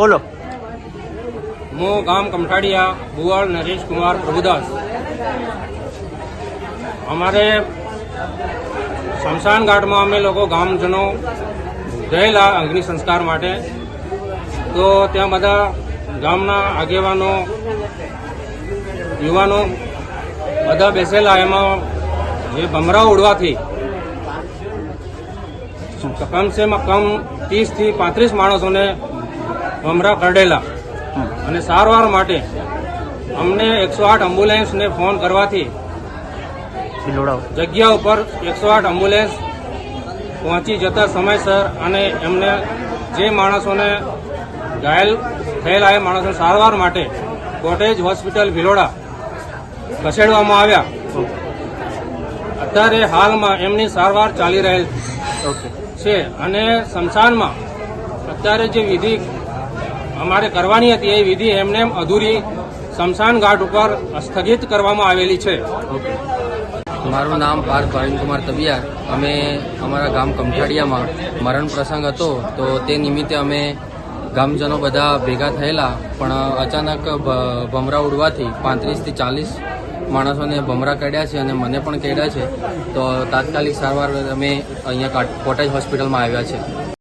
બોલો. હું ગામ કમઠાડિયા બુવાળ નરેશ કુમાર પ્રભુદાસ. અમારે શમશાન ઘાટમાં અમે લોકો ગામજનો ગયેલા અગ્નિ સંસ્કાર માટે. તો ત્યાં બધા ગામના આગેવાનો, યુવાનો બધા બેસેલા. એમાં જે ભમરા ઉડવાથી કમસે કમ 30 થી 35 માણસોને ભમરા કરડેલા અને સારવાર માટે અમને 108 એમ્બ્યુલન્સને ફોન કરવાથી જગ્યા ઉપર 108 એમ્બ્યુલન્સ પહોંચી જતા સમયસર અને એમને જે માણસોને ઘાયલ થયેલા એ માણસોને સારવાર માટે કોટેજ હોસ્પિટલ ભિલોડા ખસેડવામાં આવ્યા. અત્યારે હાલમાં એમની સારવાર ચાલી રહેલ છે અને સ્મશાનમાં અત્યારે જે વિધિ અમારે કરવાની હતી એ વિધિ એમને અધૂરી સ્મશાન ઘાટ ઉપર સ્થગિત કરવામાં આવેલી છે. મારું નામ પાર્થ ભાવિનકુમાર તબિયાર. અમે અમારા ગામ કમઠાડિયામાં મરણ પ્રસંગ હતો તો તે નિમિત્તે અમે ગામજનો બધા ભેગા થયેલા, પણ અચાનક ભમરા ઉડવાથી 35 થી 40 માણસોને ભમરા કાઢ્યા છે અને મને પણ કાઢ્યા છે. તો તાત્કાલિક સારવાર અમે અહીંયા કોટેજ હોસ્પિટલમાં આવ્યા છે.